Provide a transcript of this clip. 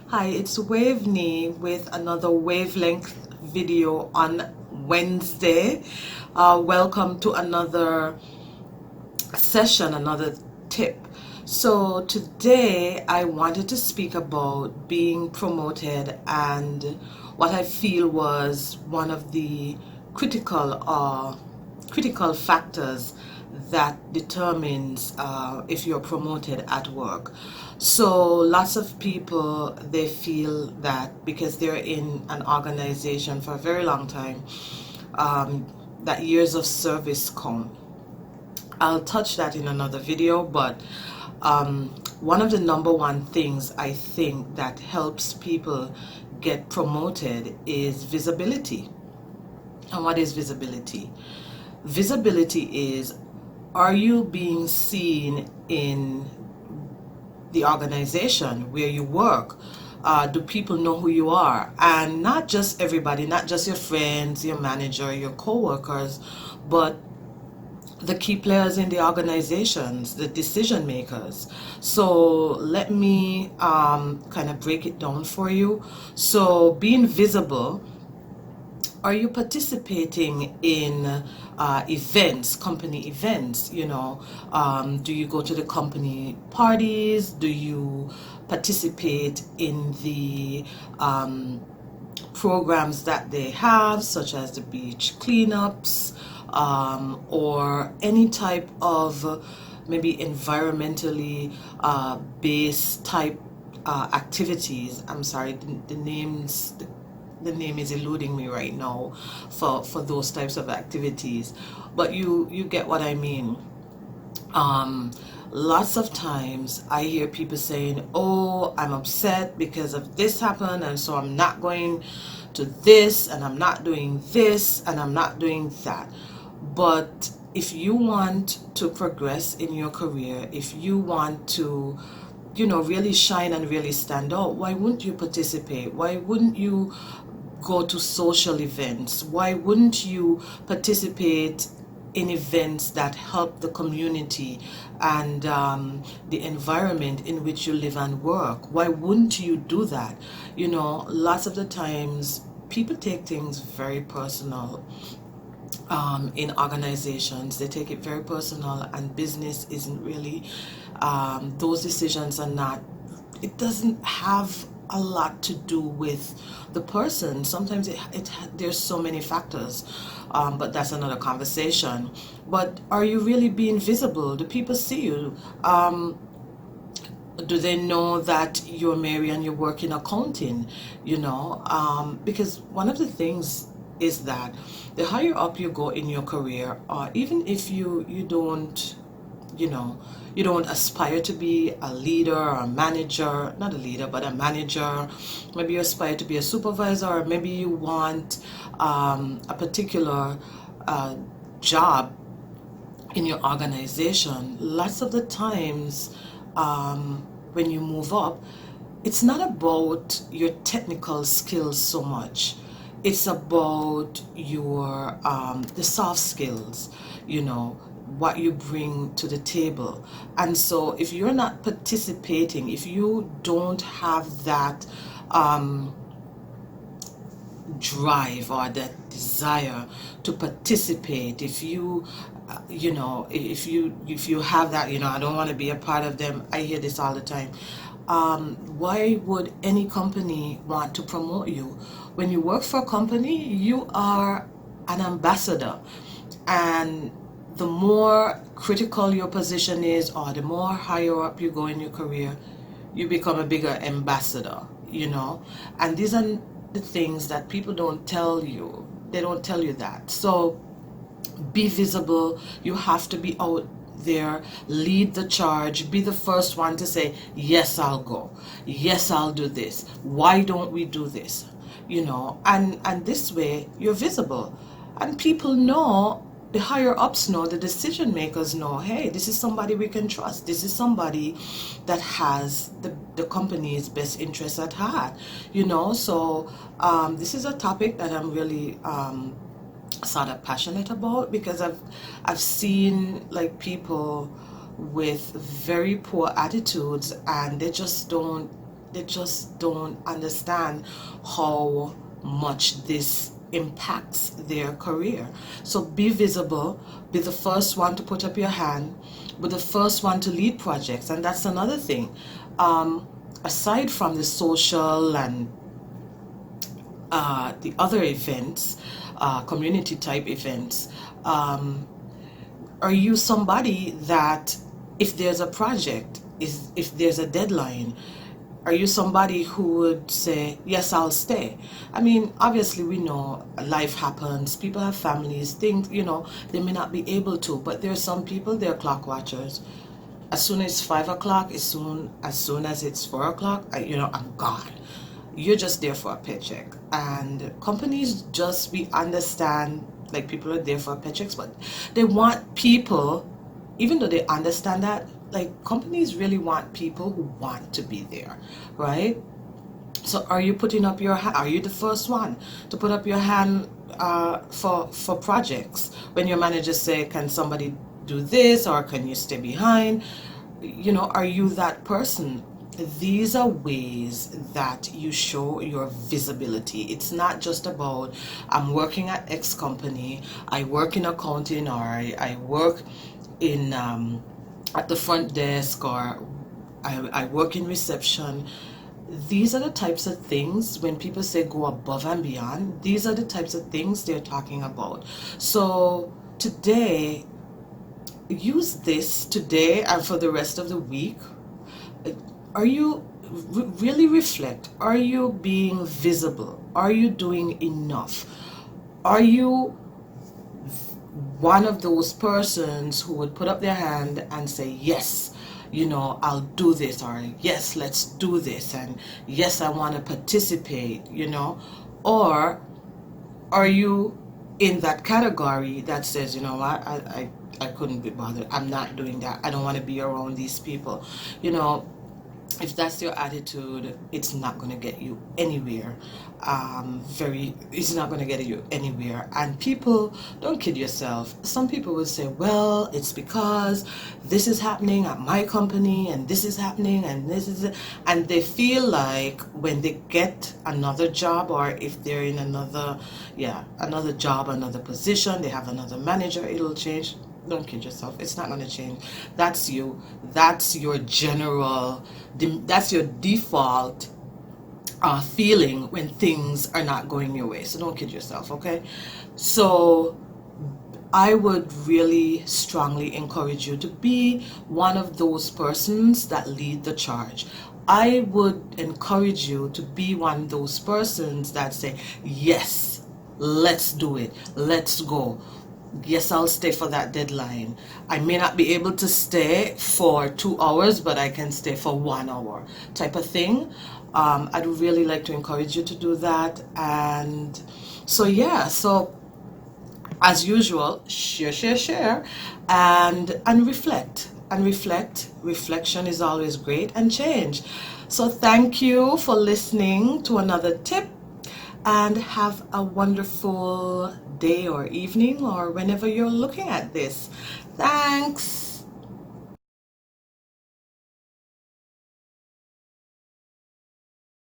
Hi, it's Waveney with another wavelength video on Wednesday. Welcome to another session, another tip. So today I wanted to speak about being promoted and what I feel was one of the critical factors that determines if you're promoted at work. So lots of people, they feel that because they're in an organization for a very long time, that years of service count. I'll touch that in another video, but one of the number one things I think that helps people get promoted is visibility. And what is visibility? Visibility is, are you being seen in the organization where you work? Do people know who you are? And not just everybody, not just your friends, your manager, your co-workers, but the key players in the organizations, the decision makers. So let me kind of break it down for you. So being visible, are you participating in events, company events? Do you go to the company parties? Do you participate in the programs that they have, such as the beach cleanups, or any type of maybe environmentally based type activities? I'm sorry, the name is eluding me right now for those types of activities, but you get what I mean. Lots of times I hear people saying, oh, I'm upset because of this happened, and so I'm not going to this, and I'm not doing this, and I'm not doing that. But if you want to progress in your career, if you want to really shine and really stand out, why wouldn't you participate? Why wouldn't you go to social events? Why wouldn't you participate in events that help the community and the environment in which you live and work? Why wouldn't you do that? Lots of the times people take things very personal. In organizations, they take it very personal, and business isn't really, those decisions are not, it doesn't have a lot to do with the person. Sometimes there's so many factors, but that's another conversation. But are you really being visible? Do people see you? Do they know that you're Mary and you work in accounting? Because one of the things is that the higher up you go in your career, even if you don't you don't aspire to be a leader or a manager, not a leader but a manager, maybe you aspire to be a supervisor, or maybe you want a particular job in your organization. Lots of the times when you move up, it's not about your technical skills so much. It's about your the soft skills, what you bring to the table. And so if you're not participating, if you don't have that drive or that desire to participate, if you if you have that, I don't want to be a part of them. I hear this all the time. Why would any company want to promote you? When you work for a company, you are an ambassador, and the more critical your position is, or the more higher up you go in your career, you become a bigger ambassador, and these are the things that people don't tell you. They don't tell you that. So be visible. You have to be out there, lead the charge, be the first one to say, yes, I'll go, yes, I'll do this, why don't we do this, and this way you're visible, and people know, the higher ups know, the decision makers know, hey, this is somebody we can trust, this is somebody that has the company's best interests at heart. So this is a topic that I'm really sort of passionate about, because I've seen like people with very poor attitudes, and they just don't they just don't understand how much this impacts their career. So be visible, be the first one to put up your hand, be the first one to lead projects. And that's another thing. Aside from the social and the other events, community type events, are you somebody that if there's a project, if there's a deadline, are you somebody who would say, yes, I'll stay? I mean, obviously we know life happens, people have families, things, they may not be able to, but there are some people, they're clock watchers. As soon as 5 o'clock, as soon as it's 4 o'clock, I'm gone. You're just there for a paycheck. And companies we understand, like, people are there for paychecks, but they want people, even though they understand that, like, companies really want people who want to be there, right? So are you putting up your hand? Are you the first one to put up your hand for projects? When your managers say, can somebody do this, or can you stay behind? Are you that person? These are ways that you show your visibility. It's not just about, I'm working at X company, I work in accounting, or I work in at the front desk, or I work in reception. These are the types of things, when people say go above and beyond, these are the types of things they're talking about. So today, use this today and for the rest of the week. Are you really reflect? Are you being visible? Are you doing enough? Are you one of those persons who would put up their hand and say, yes, I'll do this, or yes, let's do this, and yes, I want to participate, or are you in that category that says, what, I couldn't be bothered, I'm not doing that, I don't want to be around these people? If that's your attitude, it's not going to get you anywhere. It's not going to get you anywhere. And people, don't kid yourself. Some people will say, well, it's because this is happening at my company, and this is happening, and this is it. And they feel like when they get another job, or if they're in another job, another position, they have another manager, it'll change. Don't kid yourself. It's not going to change. That's you. That's your that's your default feeling when things are not going your way. So don't kid yourself, okay? So I would really strongly encourage you to be one of those persons that lead the charge. I would encourage you to be one of those persons that say, yes, let's do it. Let's go. Yes, I'll stay for that deadline. I may not be able to stay for 2 hours, but I can stay for 1 hour type of thing. I'd really like to encourage you to do that. And so, so as usual, share, and reflect. And reflection is always great, and change. So thank you for listening to another tip, and have a wonderful day or evening, or whenever you're looking at this. Thanks.